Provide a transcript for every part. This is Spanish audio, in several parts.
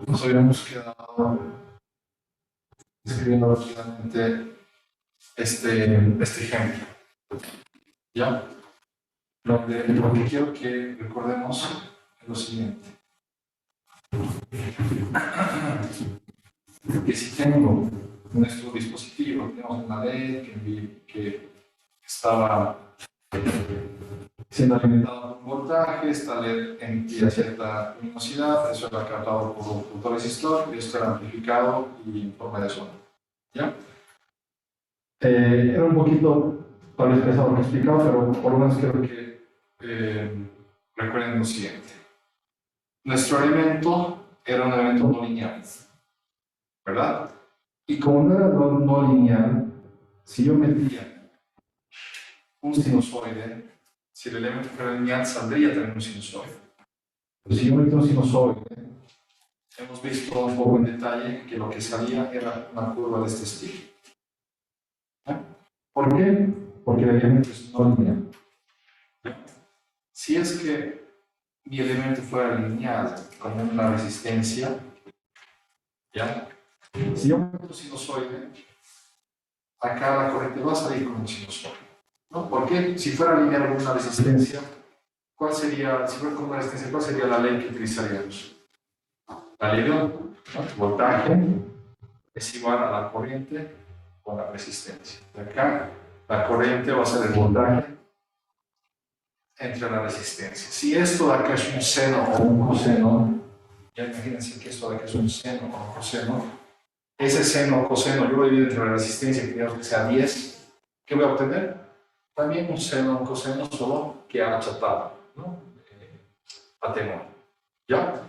Nos habíamos quedado escribiendo rápidamente este ejemplo. ¿Ya? Lo que quiero que recordemos es lo siguiente. Que si tengo nuestro dispositivo, tenemos una LED que estaba siendo alimentado por voltaje, esta LED emitía cierta luminosidad, eso era captado por un fotoresistor y esto era amplificado y en forma de sonido. ¿Ya? Era un poquito tal vez pesado lo que he explicado, pero por lo menos quiero que recuerden lo siguiente. Nuestro elemento era un elemento no lineal, ¿verdad? Y como no era no lineal, si yo metía un sinusoide, si el elemento fuera lineal, saldría también un sinusoide. Pero si yo meto un sinusoide, hemos visto un poco en detalle que lo que salía era una curva de este estilo. ¿Por qué? Porque el elemento es no lineal. Si es que mi elemento fuera lineal con una resistencia, ¿ya? Si yo meto un sinusoide, acá la corriente va a salir con un sinusoide, ¿no? ¿Por qué? Si fuera lineal con una resistencia, ¿cuál sería, si fuera con una resistencia, cuál sería la ley que utilizaríamos? La ley de Ohm, ¿no? Voltaje es igual a la corriente con la resistencia. De acá, la corriente va a ser el voltaje entre la resistencia. Si esto de acá es un seno o un coseno, ya imagínense que esto de acá es un seno o un coseno, ese seno o coseno yo lo divido entre la resistencia, que digamos que sea 10, ¿qué voy a obtener? También un seno o un coseno, solo que achatado, ¿no? Atenuado. ¿Ya?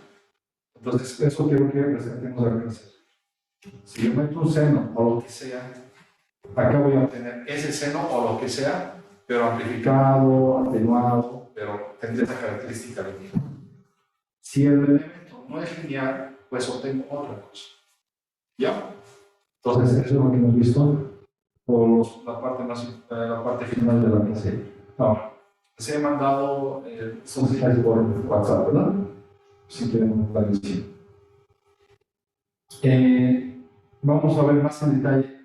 Entonces, eso quiero que presentemos acá. Si yo meto un seno o lo que sea, acá voy a obtener ese seno o lo que sea, pero amplificado, atenuado, pero tendría esa característica lineal. Si el elemento no es lineal, pues obtengo otra cosa. ¿Ya? Entonces, eso es lo que hemos visto por la parte final de la clase. Ahora, les he mandado estos slides por WhatsApp, ¿verdad? Si quieren mandar encima. Vamos a ver más en detalle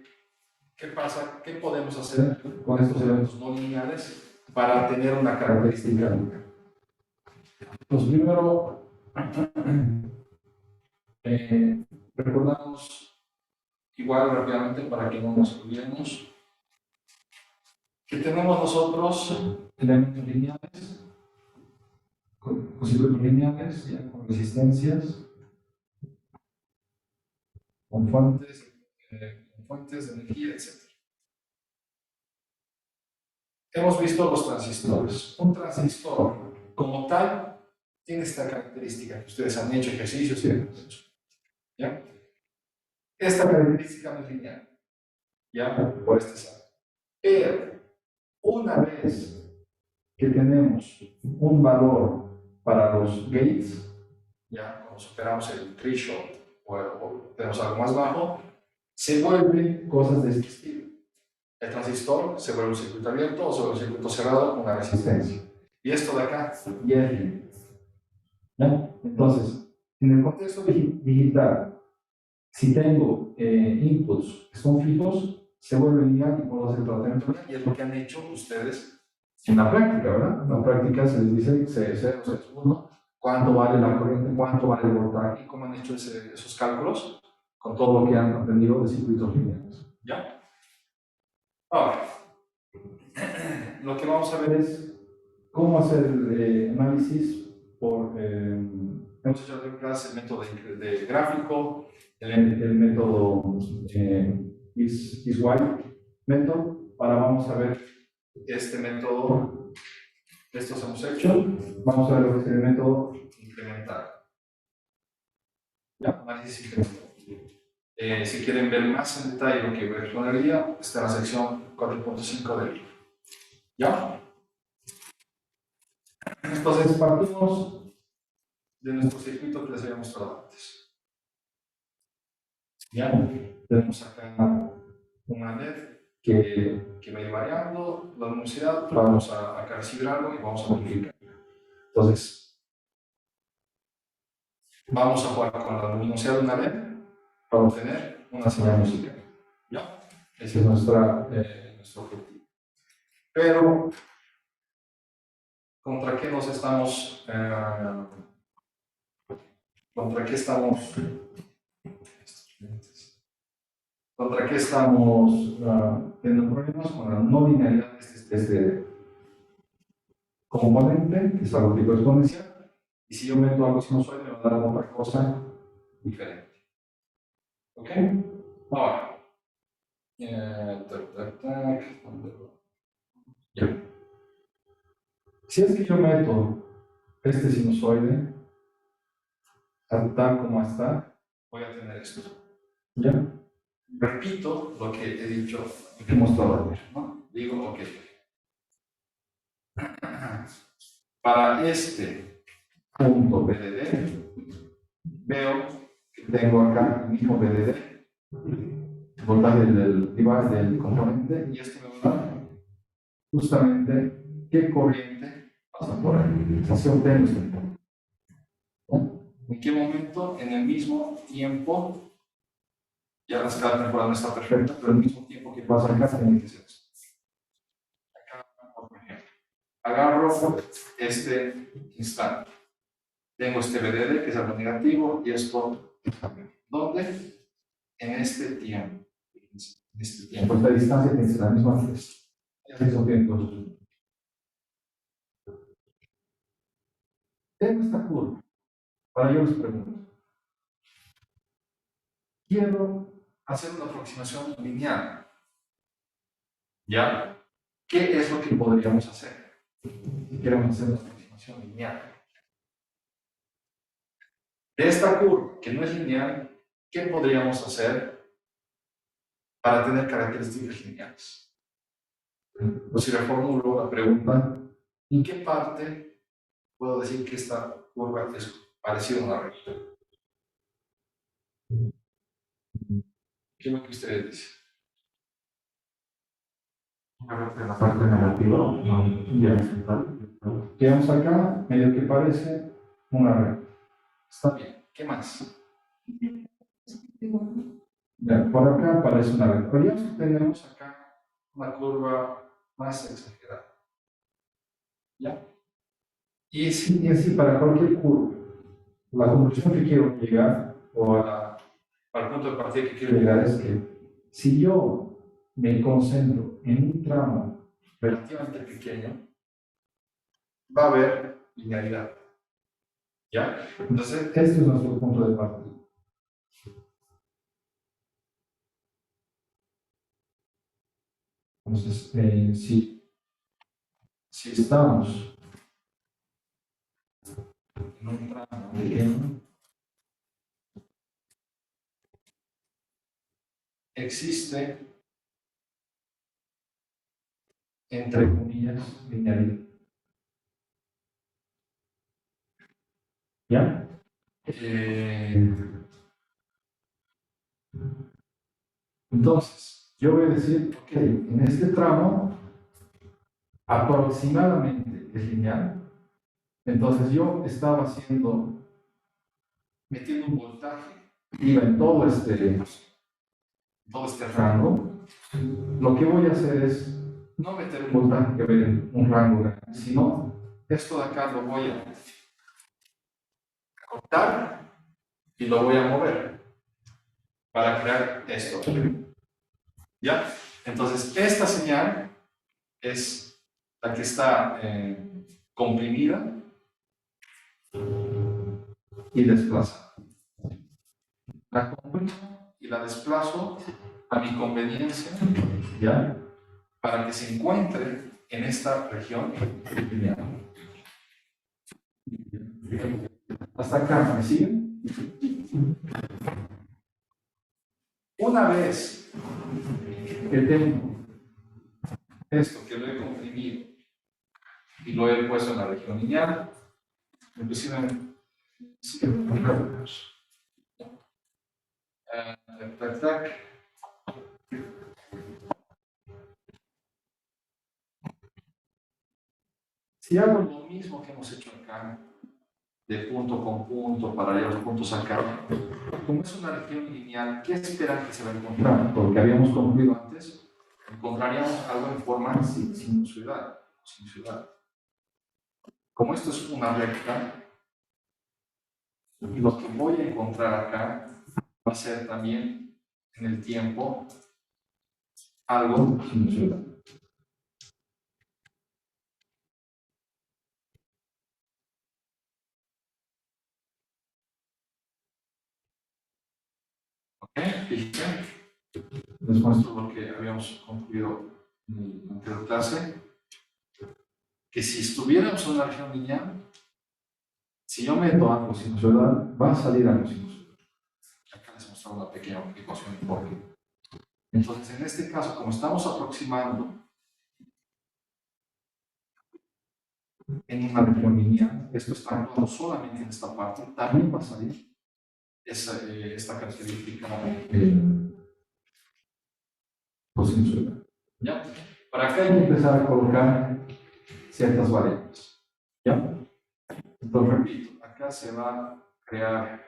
qué pasa, qué podemos hacer con estos elementos no lineales para tener una característica lineal. Pues primero, recordamos igual rápidamente para que no nos olvidemos que tenemos nosotros elementos lineales, con circuitos lineales, ya con resistencias, con fuentes de energía, etc. Hemos visto los transistores. Un transistor, como tal, tiene esta característica que ustedes han hecho ejercicios y demás. ¿Ya? Esta característica no es lineal. ¿Ya? Por este salto. Pero, una vez que tenemos un valor para los gates, ya cuando superamos el threshold o tenemos algo más bajo, se vuelven cosas de este estilo. El transistor se vuelve un circuito abierto o se vuelve un circuito cerrado con una resistencia. Y esto de acá ya es lineal. ¿Ya? Entonces, en el contexto digital, si tengo inputs que son fijos, se vuelve lineal y puedo hacer tratamiento lineal, y es lo que han hecho ustedes en la práctica, ¿verdad? En la práctica se les dice C0, C1, cuánto vale la corriente, cuánto vale el voltaje, y cómo han hecho esos cálculos con todo lo que han aprendido de circuitos lineales. ¿Ya? Ahora, lo que vamos a ver es cómo hacer análisis por... hemos hecho en clase el método de gráfico, el método is-white método. Ahora vamos a ver este método, estos hemos hecho, vamos a ver lo que es el método incremental. ¿Ya? Análisis incremental. Si quieren ver más en detalle lo que voy a exponer, está en la sección 4.5 del libro. ¿Ya? Entonces partimos de nuestro circuito que les había mostrado antes. ¿Ya? Tenemos acá una LED que va a ir variando la luminosidad, vamos a calibrar algo y vamos a multiplicar. Entonces, Vamos a jugar con la luminosidad de una LED para obtener una señal musical. ¿Ya? Ese es nuestro objetivo. Pero, ¿contra qué nos estamos... ¿contra qué estamos... ¿Contra qué estamos teniendo problemas? Con la no linealidad de este componente, que es algo tipo exponencial. Y si yo meto algo sinusoide, me va a dar otra cosa diferente. ¿Ok? Ahora, ya. Si es que yo meto este sinusoide tal como está, voy a tener esto. ¿Ya? Repito lo que he dicho, lo que he mostrado ayer, ¿no? Digo, ok. Para este punto BDD, veo que tengo acá el mismo BDD, el voltaje del componente, y esto me va a dar justamente qué corriente pasa por ahí. Así obtengo este punto. ¿En qué momento? En el mismo tiempo, ya la escala temporal no está perfecta, pero el mismo tiempo que pasa acá tiene que ser esto. Acá, por ejemplo, agarro este instante. Tengo este BDD, que es algo negativo, y esto, ¿dónde? En este tiempo. En este tiempo. Esta distancia tiene que ser la misma antes. Esos tiempos. Tengo esta curva. Para yo les pregunto. Quiero hacer una aproximación lineal. ¿Ya? ¿Qué es lo que podríamos hacer? Si queremos hacer una aproximación lineal. De esta curva, que no es lineal, ¿qué podríamos hacer para tener características lineales? Pues si reformulo la pregunta, ¿en qué parte puedo decir que esta curva es parecida a una recta? ¿Qué es lo que ustedes dicen? En la parte negativa, Quedamos acá, medio que parece una recta. Está bien. ¿Qué más? Ya, por acá parece una recta. Pero ya tenemos acá una curva más exagerada. ¿Ya? Y así para cualquier curva, la conclusión que quiero llegar, o al punto de partida que quiero llegar, es que si yo me concentro en un tramo relativamente pequeño, va a haber linealidad. ¿Ya? Entonces, este es nuestro punto de partida. Entonces, si estamos en un tramo pequeño, existe, entre comillas, linealidad. ¿Ya? Entonces, yo voy a decir, ok, en este tramo aproximadamente es lineal. Entonces yo estaba metiendo un voltaje, iba en todo este rango. Lo que voy a hacer es no meter un voltaje que vaya en un rango grande, sino esto de acá lo voy a cortar y lo voy a mover para crear esto. ¿Ya? Entonces, esta señal es la que está comprimida y desplazada. La comprimo y la desplazo a mi conveniencia, ¿ya? Para que se encuentre en esta región lineal. Hasta acá, ¿me siguen? Una vez que tengo esto, que lo he comprimido y lo he puesto en la región lineal, inclusive si hago lo mismo que hemos hecho acá, de punto con punto para llevar los puntos acá. Como es una región lineal, ¿qué esperan que se va a encontrar? Porque habíamos concluido antes, encontraríamos algo en forma sinusoidal. Como esto es una recta, lo que voy a encontrar acá va a ser también en el tiempo algo sinusoidal. ¿Ok? Fíjense. Les muestro lo que habíamos concluido en la anterior clase. Que si estuviéramos en una región lineal, si yo meto algo sinusoidal, va a salir algo sinusoidal. Acá les mostramos una pequeña ecuación de por qué. Entonces, en este caso, como estamos aproximando en una región lineal, esto está actuando solamente en esta parte, también va a salir esta característica sinusoidal. ¿Ya? Para acá hay que empezar a colocar ciertas variables. ¿Ya? Entonces, repito, acá se va a crear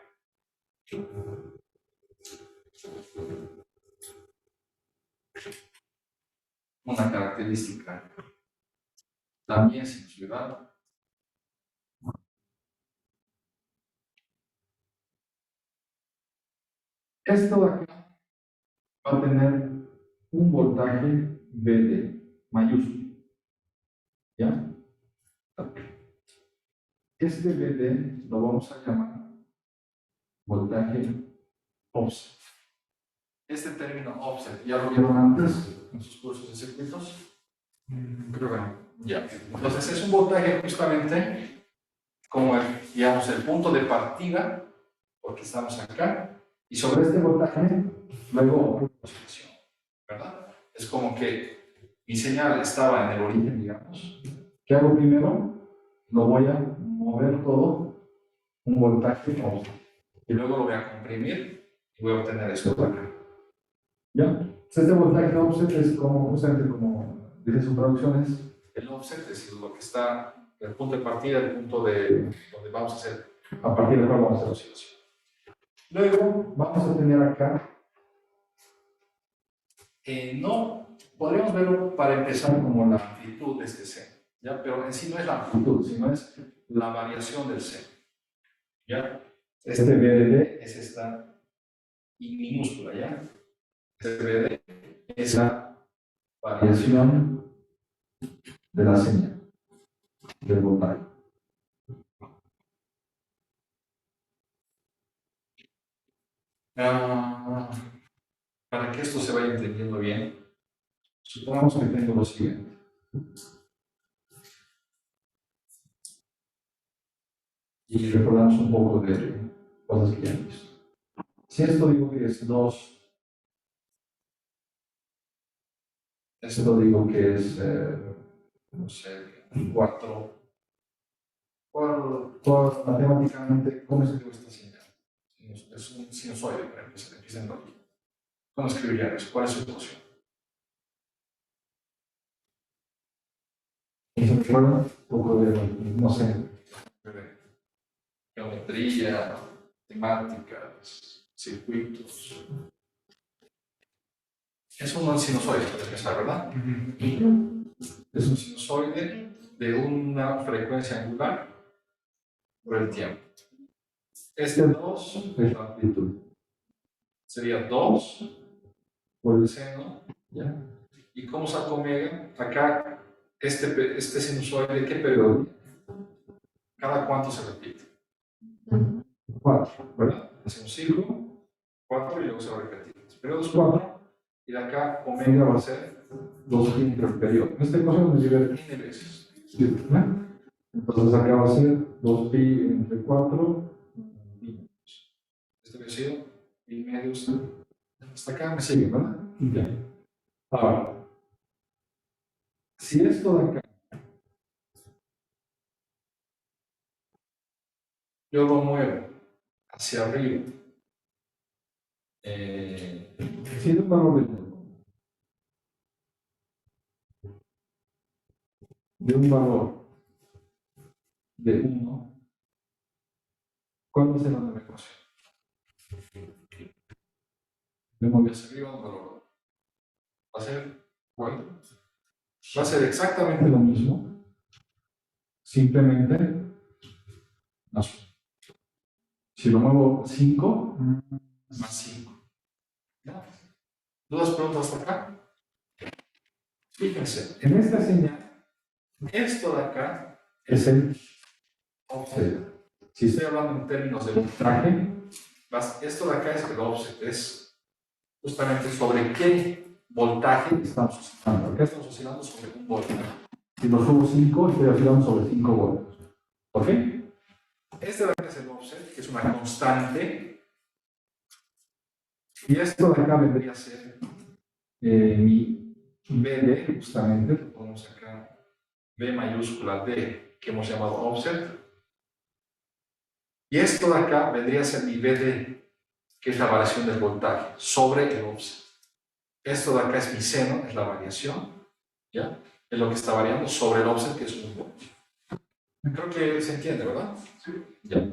una característica también sinusoidal. Esto de acá va a tener un voltaje VD mayúsculo. ¿Ya? Este VD lo vamos a llamar voltaje offset. Este término offset, ¿ya lo vieron antes en sus cursos de circuitos? Creo que no. Ya. Entonces es un voltaje justamente como digamos, el punto de partida, porque estamos acá, y sobre este voltaje luego una oscilación, ¿verdad? Es como que mi señal estaba en el origen, digamos. ¿Qué hago primero? Lo voy a mover todo un voltaje offset, y luego lo voy a comprimir y voy a obtener esto de acá. ¿Ya? Entonces, este voltaje offset es como, justamente como dice su traducción, es el offset, es decir, lo que está el punto de partida, el punto de donde vamos a hacer, a partir del cual vamos a hacer la oscilación. Luego vamos a tener acá, no, podríamos verlo para empezar como la amplitud de este seno, ¿ya? Pero en sí no es la amplitud, sino es la variación del seno, ¿ya? Este BDD es esta I minúscula, ¿ya? Este BD es la variación de la señal del voltaje. Para que esto se vaya entendiendo bien, supongamos que tengo lo siguiente. Y recordamos un poco de cosas que ya han visto. Si esto digo que es 2, esto digo que es, no sé, 4, matemáticamente, ¿cómo escribo esta señal? Es un sinusoide, para empezar, empieza en lógica. ¿Cómo escribiría eso? ¿Cuál es su ecuación? ¿Y se recuerda? Un poco de, no sé, geometría, temáticas, circuitos. Es un sinusoide, para empezar, ¿verdad? Es un sinusoide de una frecuencia angular por el tiempo. Este 2 es la amplitud. Sería 2 por el seno, ¿ya? ¿Y cómo saco omega? Acá, este sinusoide, ¿qué periodo? ¿Cada cuánto se repite? 4, ¿verdad? Hace un ciclo, 4 y luego se va a repetir. El periodo es 4, y de acá omega va a ser 2 entre el periodo. En esta ecuación nos lleva n veces. ¿Verdad? Entonces acá va a ser 2pi entre 4. Este había sido pi medios. Hasta acá me sigue, ¿verdad? Ya. Ahora, si esto de acá yo lo muevo hacia arriba, si es un valor de un valor de 1, ¿Cuál va a ser la nueva ecuación? Me moví hacia arriba, no lo va a ser, bueno, va a ser exactamente lo mismo, simplemente, no sé, si lo muevo 5, más 5. ¿Ya? ¿Dudas, preguntas hasta acá? Fíjense, en esta señal, esto de acá es el offset. Si estoy hablando en términos de voltaje, esto de acá es el offset, es justamente sobre qué voltaje estamos oscilando. Acá estamos oscilando sobre un voltaje. Si lo subo 5, estoy oscilando sobre 5 voltios. ¿Ok? Este de acá es el offset, que es una constante. Y esto de acá vendría a ser mi BD, justamente, lo ponemos acá, B mayúscula D, que hemos llamado offset. Y esto de acá vendría a ser mi BD, que es la variación del voltaje, sobre el offset. Esto de acá es mi seno, es la variación, ¿ya? Es lo que está variando sobre el offset, que es un voltio. Creo que se entiende, ¿verdad? Sí. Ya.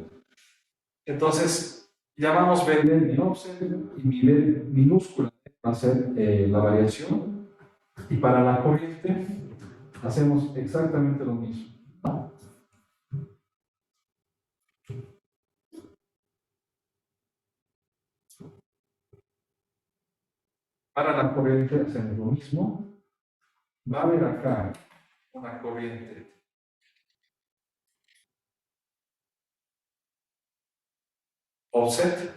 Entonces, llamamos BD mi offset y mi B minúscula va a ser la variación. Y para la corriente hacemos exactamente lo mismo. Para la corriente hacemos lo mismo. Va a haber acá una corriente offset.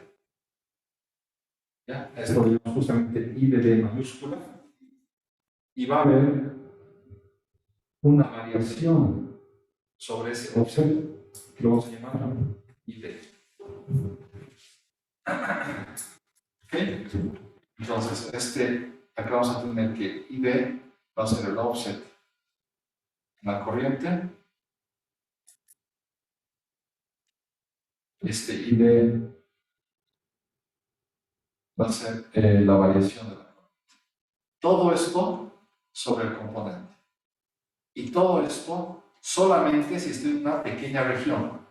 ¿Ya? Esto lo llamamos justamente I de D mayúscula. Y va a haber una variación sobre ese offset que lo vamos a llamar ID. ¿Ok? Entonces, acá vamos a tener que ID va a ser el offset en la corriente. ID va a ser la variación de la corriente. Todo esto sobre el componente. Y todo esto solamente si estoy en una pequeña región,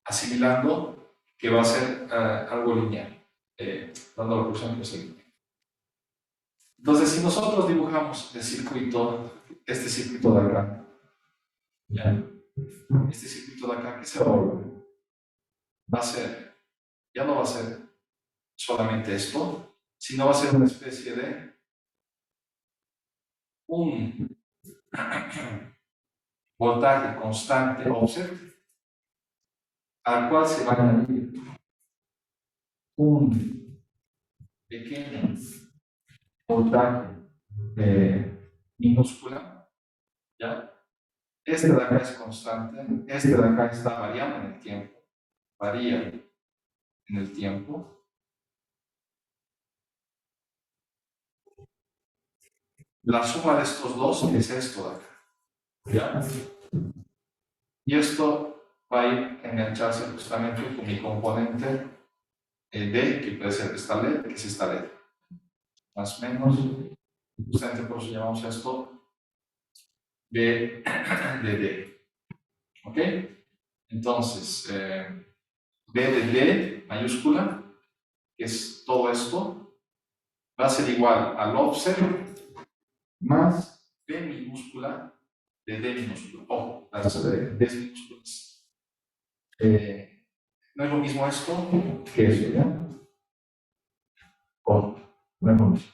asimilando que va a ser algo lineal, dando la proporción que es lineal. Entonces, si nosotros dibujamos el circuito, este circuito de acá, ¿ya? Este circuito de acá que se va a ser, ya no va a ser solamente esto, sino va a ser una especie de un voltaje constante offset al cual se va a añadir un pequeño voltaje minúscula, ¿ya? Este de acá es constante, este de acá está variando en el tiempo, varía en el tiempo. La suma de estos dos es esto de acá, ¿ya? Y esto va a ir a engancharse justamente con mi componente D, que puede ser esta LED, que es esta LED. Más o menos, justamente por eso llamamos esto B de D. ¿Ok? Entonces, B de D mayúscula, que es todo esto, va a ser igual al offset más B minúscula de D minúscula. Ojo, las D minúsculas. No es lo mismo esto que eso, ¿ya? Ojo, no es lo mismo.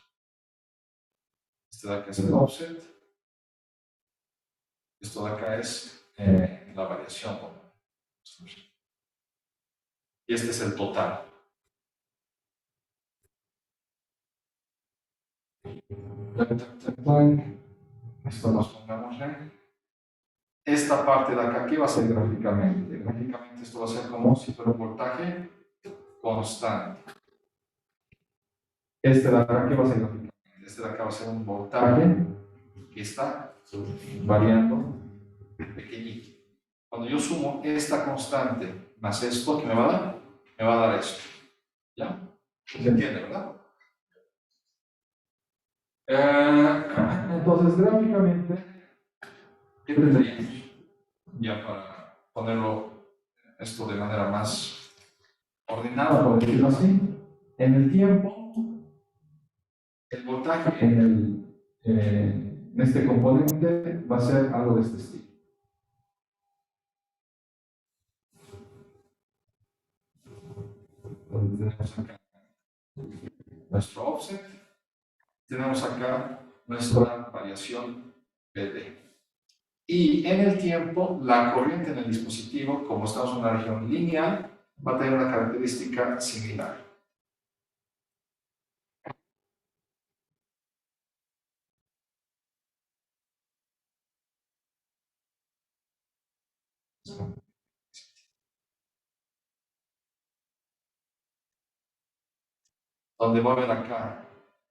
Este de acá es el offset. Esto de acá es la variación. Y este es el total. Esto nos pongámosle. Esta parte de acá, ¿qué va a ser gráficamente? Gráficamente esto va a ser como si fuera un voltaje constante. Este de acá, ¿qué va a ser gráficamente? Este de acá va a ser un voltaje que está variando pequeñito. Cuando yo sumo esta constante más esto, ¿qué me va a dar? Me va a dar esto. ¿Ya? ¿Se entiende, verdad? Entonces, gráficamente, ¿qué tendríamos? Ya para ponerlo esto de manera más ordenada, por decirlo así. En el tiempo, el voltaje en este componente va a ser algo de este estilo. Tenemos acá nuestro offset, tenemos acá nuestra variación PD. Y en el tiempo, la corriente en el dispositivo, como estamos en una región lineal, va a tener una característica similar. Donde va a haber acá,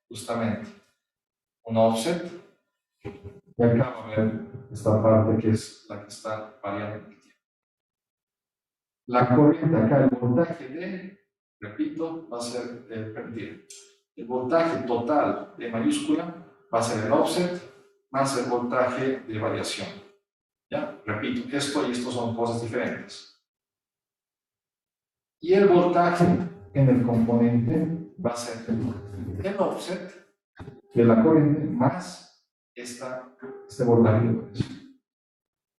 justamente, un offset, y acá va a haber esta parte que es la que está variando en el tiempo. La corriente acá, el voltaje de, repito, va a ser el voltaje total de mayúscula va a ser el offset más el voltaje de variación. ¿Ya? Repito, esto y esto son cosas diferentes. Y el voltaje en el componente va a ser el offset de la corriente más este voltaje de variación.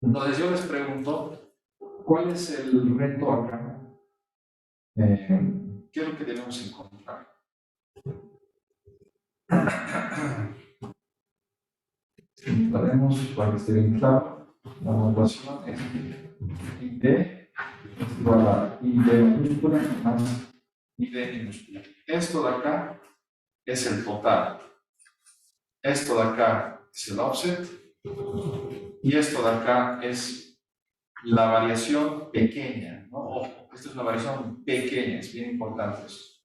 Entonces yo les pregunto, ¿cuál es el reto acá? ¿Qué es lo que debemos encontrar? Haremos para que esté bien claro, la notación es ID es igual a ID minúscula más ID minúscula. Esto de acá es el total. Esto de acá es el offset. Y esto de acá es la variación pequeña, ¿no? Ojo, esto es una variación pequeña, es bien importante eso.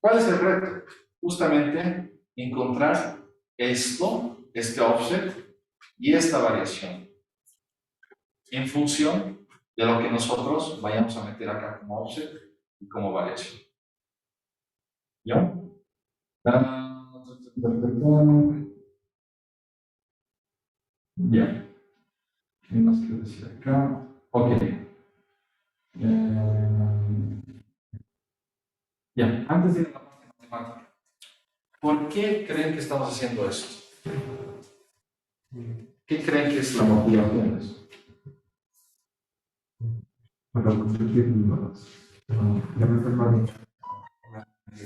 ¿Cuál es el reto? Justamente encontrar esto, este offset y esta variación en función de lo que nosotros vayamos a meter acá como offset y como variación. ¿Ya? Ya. ¿Qué más quiero decir acá? Ok. Ya, antes de ir a la parte matemática, ¿por qué creen que estamos haciendo esto? ¿Qué creen que es la motivación de eso? Para convertir números.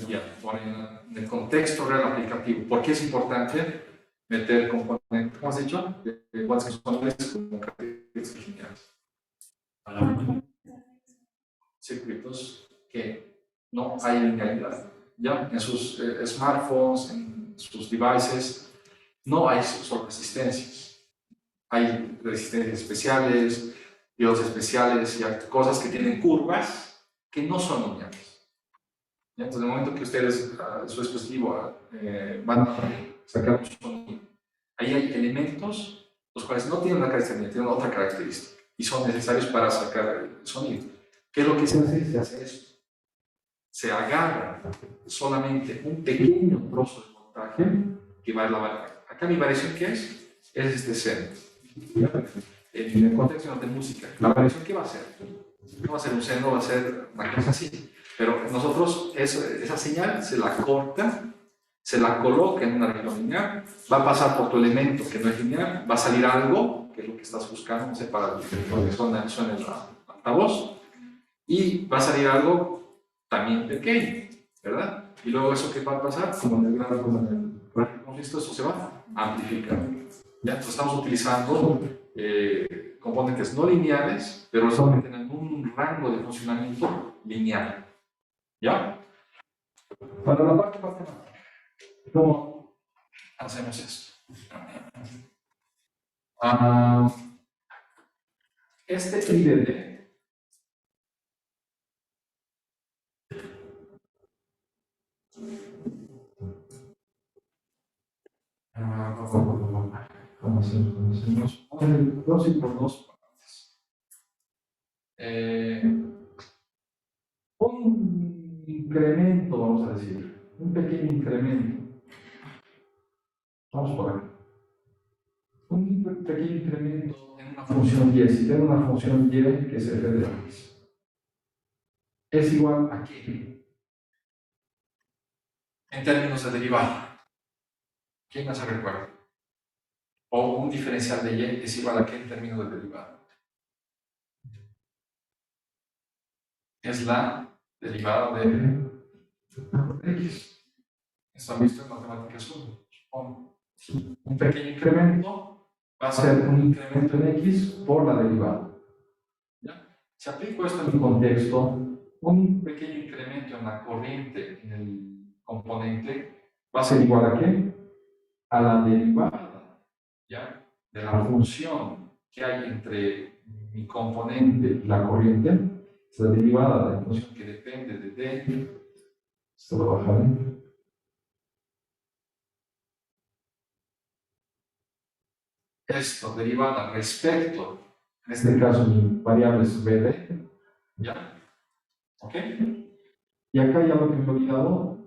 Ya, en el contexto real aplicativo. ¿Por qué es importante meter componentes, como has dicho, de cuáles son como características lineales? Circuitos que no hay linealidad. Ya, en sus smartphones, en sus devices, no hay solo resistencias. Hay resistencias especiales, diodos especiales y hay cosas que tienen curvas que no son lineales. ¿Ya? Entonces, en el momento que ustedes, su dispositivo, van a sacar un sonido, ahí hay elementos los cuales no tienen una característica, tienen otra característica y son necesarios para sacar el sonido. ¿Qué es lo que se hace? Se hace esto. Se agarra solamente un pequeño trozo de voltaje que va a la variación. Acá mi variación, ¿qué es? Es este seno. En el contexto de música, ¿la variación qué va a ser? No va a ser un seno, va a ser una cosa así. Pero nosotros esa señal se la corta, se la coloca en una región lineal, va a pasar por tu elemento que no es lineal, va a salir algo, que es lo que estás buscando, no sé, para que suene el altavoz, y va a salir algo también pequeño, ¿verdad? Y luego eso que va a pasar, como en el grado, como en el gráfico hemos visto, eso se va a amplificar. ¿Ya? Entonces estamos utilizando componentes no lineales, pero son que tienen un rango de funcionamiento lineal. ¿Ya? Para la parte matemática, ¿cómo hacemos esto? Este IDD ¿cómo hacemos? 2 y por 2 partes. Un incremento, vamos a decir, un pequeño incremento. Vamos por acá. Un pequeño incremento en una función y. Si tengo una función y que es f de x. es igual a qué? En términos de derivada. ¿Quién no se recuerda? O un diferencial de y es igual a qué en términos de derivada. Es la derivada de x. Esto han visto en matemáticas 1. Supongo. Un pequeño incremento va a ser un incremento en x por la derivada. ¿Ya? Si aplico esto en mi contexto, un pequeño incremento en la corriente en el componente va a ser igual a qué? A la derivada, ¿ya?, de la función que hay entre mi componente y la corriente. Es la derivada de la función que depende de d. Esto lo bajaré. Esto derivada respecto, en este caso mi variable es bd, ¿ya? ¿Ok? Y acá ya lo que me he olvidado,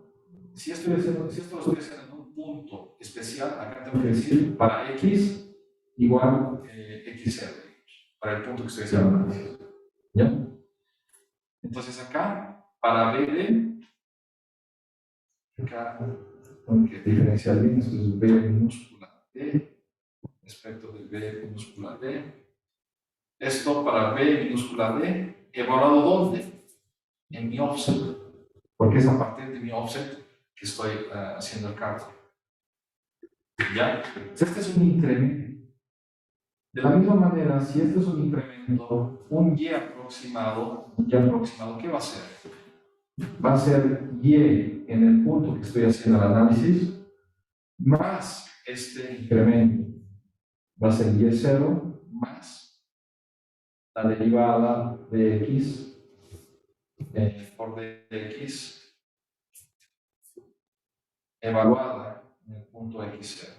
si esto lo estoy haciendo en un punto especial, acá tengo que decir para x igual x0, para el punto que estoy haciendo. ¿Ya? Entonces acá, para bd, acá tengo que diferenciar bien, esto es b minúscula d respecto de b minúscula d. Esto para b minúscula d, evaluado ¿dónde? En mi offset, porque es a partir de mi offset que estoy haciendo el cálculo. ¿Ya? Este es un incremento. De la misma manera, si este es un incremento, un y aproximado, ¿qué va a ser? Va a ser y en el punto que estoy haciendo el análisis, más este incremento. Va a ser y0 más la derivada de x por dx evaluada en el punto x0.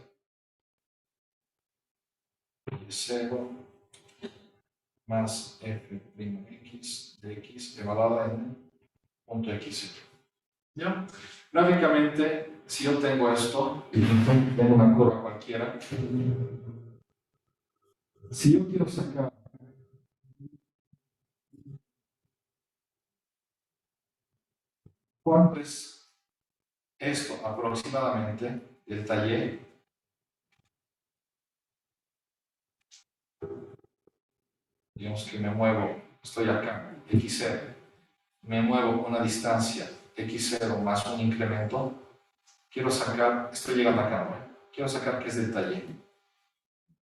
Y0 más f'(x) de x evaluada en el punto x0. ¿Ya? Gráficamente, si yo tengo esto, y tengo una curva cualquiera, si yo quiero sacar cuánto es esto aproximadamente, delta y, digamos que me muevo, estoy acá, x0, me muevo una distancia x0 más un incremento, quiero sacar, estoy llegando acá, ¿no? Quiero sacar qué es delta y.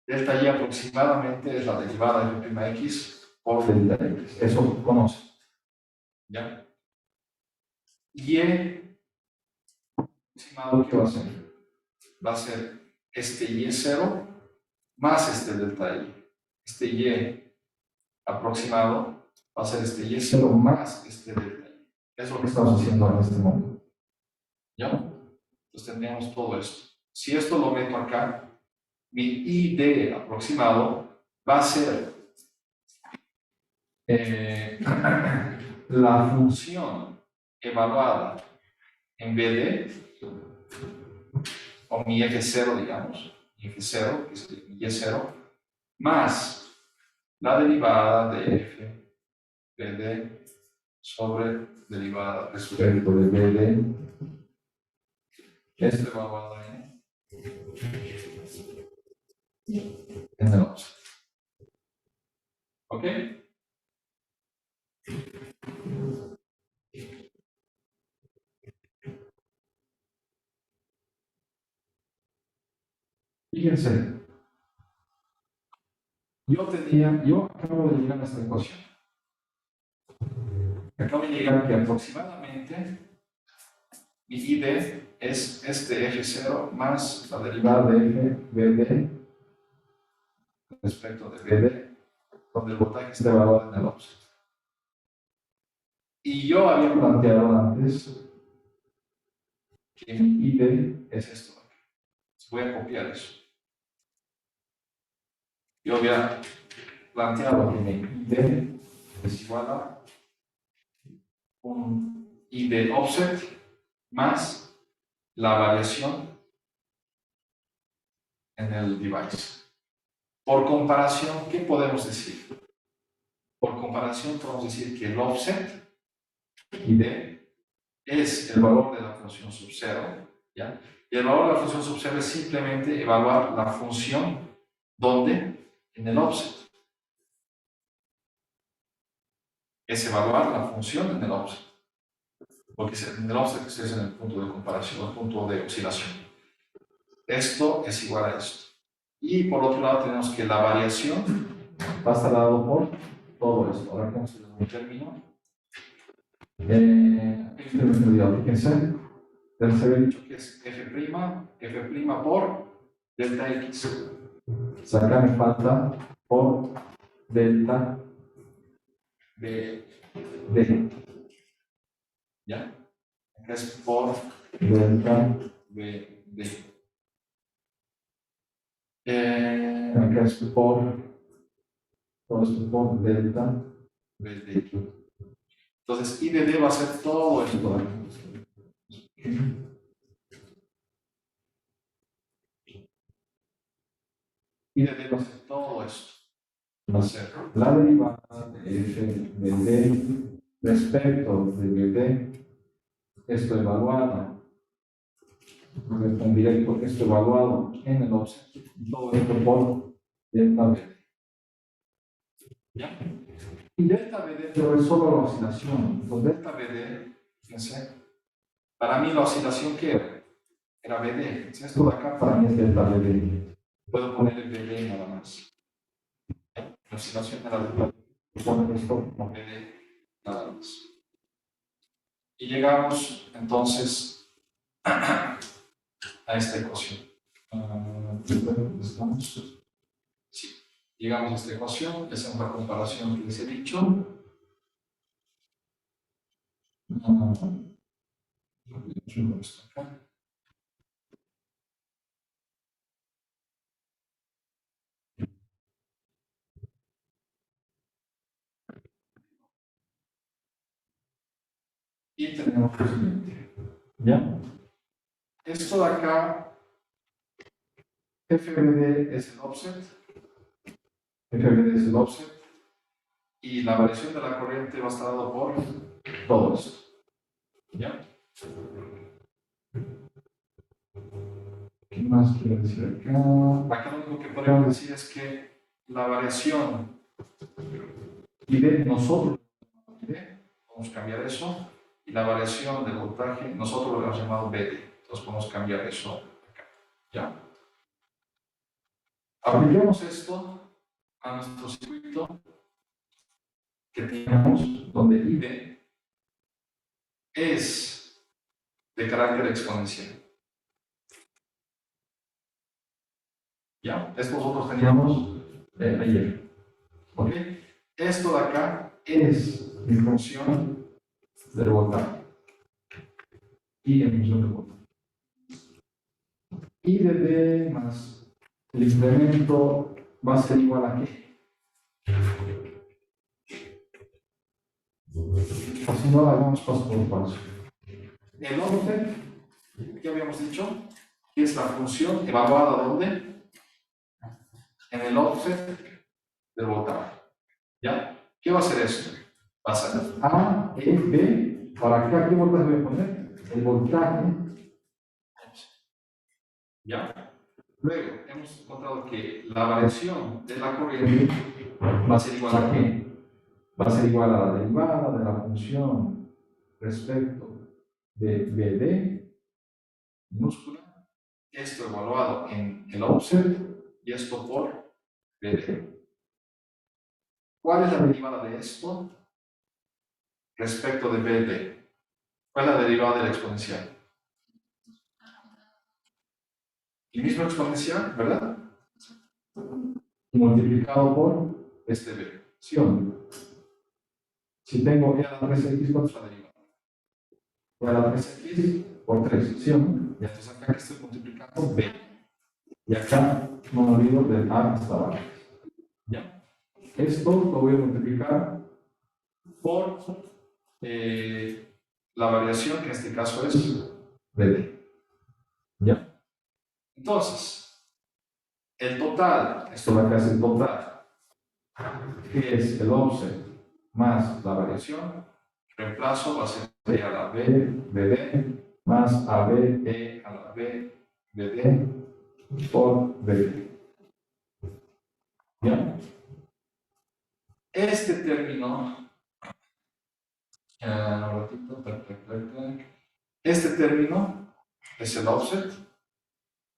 Delta y aproximadamente es la derivada de f'(x) por delta x. Eso conoce. ¿Ya? Y aproximado, ¿qué va a ser? Va a ser este y0 más este delta y. Este y aproximado va a ser este y0 más este delta y. Es lo que estamos haciendo en este momento. ¿Ya? Entonces tendríamos todo esto. Si esto lo meto acá, mi id aproximado va a ser la función evaluada en BD, o mi F0, digamos, mi F0, que es mi Y0, más la derivada de F BD sobre derivada respecto de BD, esto evaluado en el offset. ¿Ok? Fíjense, yo acabo de llegar a esta ecuación. Acabo de llegar que aproximadamente mi ID es este F0 más la derivada de F BD respecto de BD, donde el voltaje está evaluado en el offset. Y yo había planteado antes que mi ID es esto. Voy a copiar eso. Yo había planteado que mi ID es igual a un ID offset más la variación en el device. Por comparación, ¿qué podemos decir? Por comparación, podemos decir que el offset y D es el valor de la función sub 0, ¿ya? Y el valor de la función sub 0 es simplemente evaluar la función, ¿dónde? En el offset. Es evaluar la función en el offset. Porque en el offset es en el punto de comparación, el punto de oscilación. Esto es igual a esto. Y por otro lado tenemos que la variación va a estar dado por todo esto. Ahora vamos a hacer un término. Fíjense, les había dicho que es F' por delta X. O sea, acá me falta por delta B, D. ¿Ya? Acá es por delta B, D. Acá es por, todo esto por delta B, D. Entonces, I de D va a ser todo esto. I de D va a ser todo esto. Va a ser la derivada de F de D respecto de BD, esto evaluado, con directo, esto evaluado en el offset, y todo esto por delta BD. ¿Ya? Y delta BD, pero es solo la oscilación. Con delta BD, fíjense, para mí la oscilación que era BD. Esto de acá para mí es delta BD. Puedo ponerle BD nada más. La oscilación era delta BD. Poner esto como BD nada más. Y llegamos entonces a esta ecuación. ¿Estamos? Sí. Llegamos a esta ecuación, hacemos la comparación que les he dicho. Y tenemos lo siguiente. ¿Ya? Esto de acá, FBD es el offset. FBD es el offset. Y la variación de la corriente va a estar dado por todo esto. ¿Ya? ¿Qué más quiero decir acá? Acá lo único que podemos decir es que la variación y de nosotros, podemos cambiar eso, y la variación del voltaje, nosotros lo hemos llamado BD. Entonces podemos cambiar eso acá. ¿Ya? Apliquemos esto a nuestro circuito que tenemos, donde ID es de carácter exponencial. ¿Ya? Esto nosotros teníamos ayer. ¿Ok? Esto de acá es mi función del voltaje. Y en función del voltaje. I de D más el incremento va a ser igual a qué. O si no, hagamos paso por paso. El offset, ¿qué habíamos dicho? Que es la función evaluada ¿dónde? En el offset del voltaje. ¿Ya? ¿Qué va a ser esto? Va a ser A, E, B. Para acá, ¿qué voltaje voy a poner? El voltaje. ¿Ya? Luego, hemos encontrado que la variación de la corriente va a ser igual a qué? Va a ser igual a la derivada de la función respecto de BD minúscula, esto evaluado en el offset y esto por BD. ¿Cuál es la derivada de esto respecto de BD? ¿Cuál es la derivada de la exponencial? El mismo exponencial, ¿verdad? Multiplicado por este B. ¿Sí o no? Si tengo E a la 3x, ¿cuánto es la derivada? E a la 3x por 3, ¿sí o no? Y entonces acá que estoy multiplicando B. Y acá no me olvido del A hasta abajo. ¿Ya? Esto lo voy a multiplicar por la variación, que en este caso es BD. ¿Ya? Entonces, el total, esto de acá es el total, que es el offset más la variación, reemplazo va a ser E a la B, BD, más AB, E a la B, BD, por BD. ¿Ya? Este término, un ratito, este término es el offset,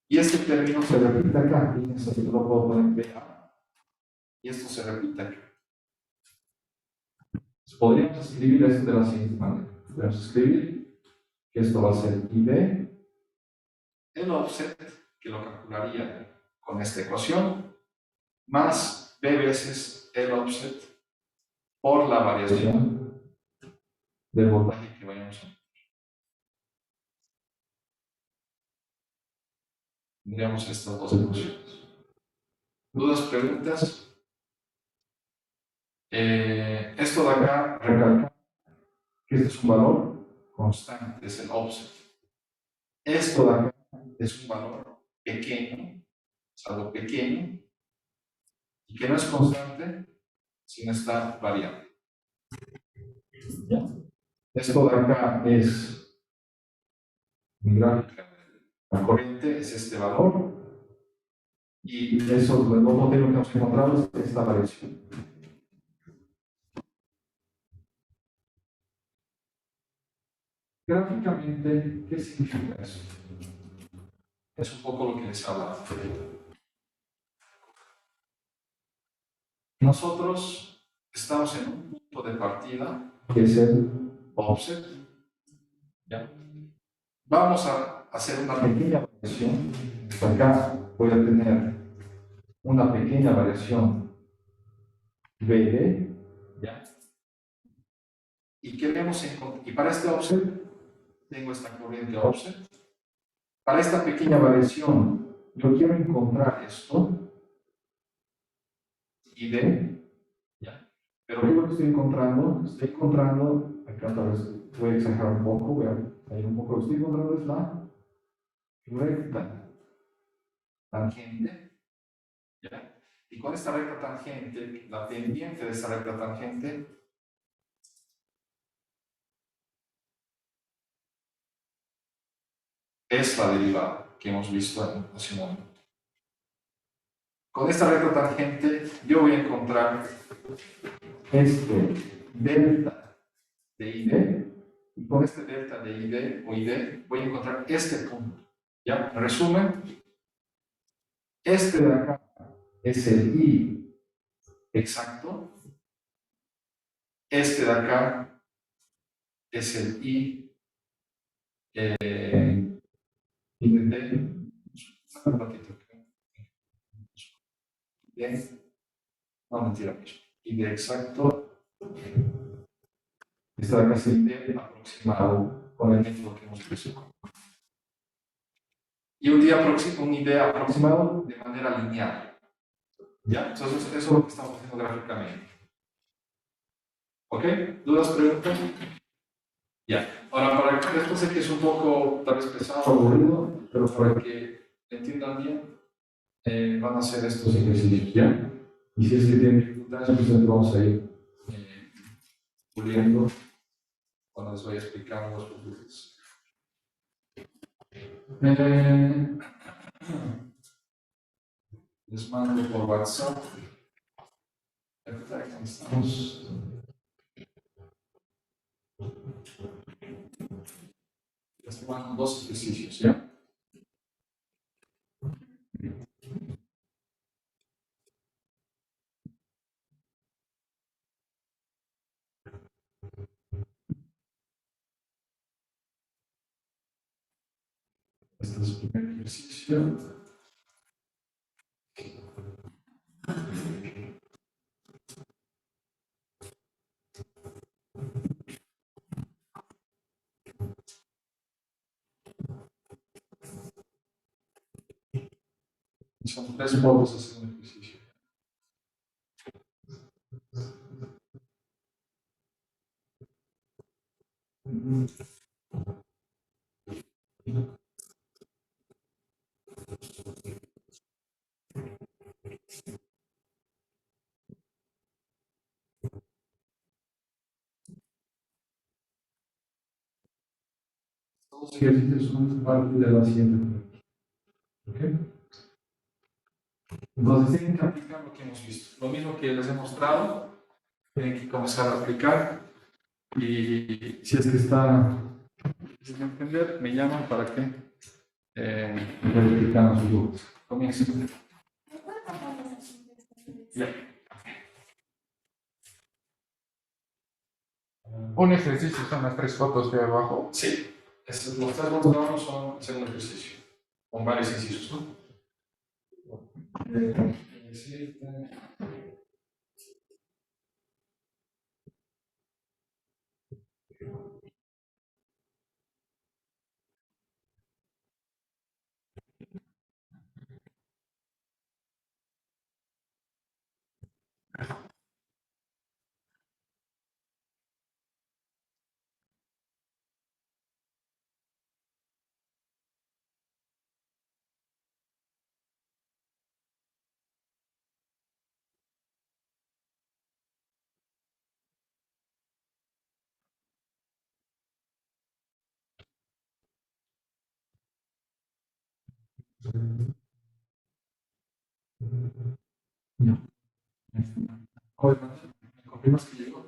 y este término se repite acá. Fíjense, yo lo puedo poner BA, y esto se repite acá. Podríamos escribir esto de la siguiente manera. Podemos escribir que esto va a ser ID, el offset, que lo calcularía con esta ecuación, más B veces el offset por la variación del voltaje que vayamos a. Tendríamos estas dos ecuaciones. ¿Dudas, preguntas? Esto de acá, recalcar que este es un valor constante, es el offset. Esto de acá es un valor pequeño, es algo pequeño, y que no es constante, sino está variable. ¿Ya? Esto de acá es mi gráfica. La corriente es este valor, y eso, el nuevo término que hemos encontrado es esta variación. Gráficamente, ¿qué significa eso? Es un poco lo que les hablaba. Nosotros estamos en un punto de partida que es el offset. ¿Ya? Vamos a hacer una pequeña variación. Acá voy a tener una pequeña variación BD. ¿Ya? Y queremos encontrar, y para este offset tengo esta corriente offset. Para esta pequeña variación, yo quiero encontrar esto, ID, ¿ya? Pero ¿qué es lo que estoy encontrando? Estoy encontrando, acá tal vez voy a exagerar un poco, voy a ir un poco, lo que estoy encontrando es la recta tangente, ¿ya? Y con esta recta tangente, la pendiente de esta recta tangente es la derivada que hemos visto hace un momento. Con esta recta tangente yo voy a encontrar este delta de ID, y con este delta de ID o ID voy a encontrar este punto. ¿Ya? En resumen, este de acá es el I exacto, este de acá es el I ID. Un ratito. Bien. No, mentira. ID exacto. Este de acá es el ID aproximado con el método que hemos visto. Y un ID aproximado de manera lineal. ¿Ya? Entonces, eso es lo que estamos haciendo gráficamente. ¿Ok? ¿Dudas, preguntas? Ya. Ahora, para que esto sé que es un poco tal vez pesado, aburrido, pero para que entiendan bien, van a hacer estos ejercicios, ¿ya? Y si es que tienen dificultades, pues entonces vamos a ir puliendo cuando les voy explicando los procesos. Les mando por WhatsApp. Perfecto, estamos. Les mando dos ejercicios, ¿ya? Este es el primer ejercicio. Son 3 modos de hacer un ejercicio. Todos los ejercicios son parte de la siguiente. ¿Ok? Entonces tienen que aplicar lo que hemos visto. Lo mismo que les he mostrado, tienen que comenzar a aplicar. Y si es que está sin entender, me llaman para que verifican sus dudas. Comienza. Ya. Un ejercicio son las 3 fotos de abajo. Sí. Los 3 votos de abajo son el segundo ejercicio. Con varios incisos, ¿no? Ya. Oye, ¿me confirmas que llegó?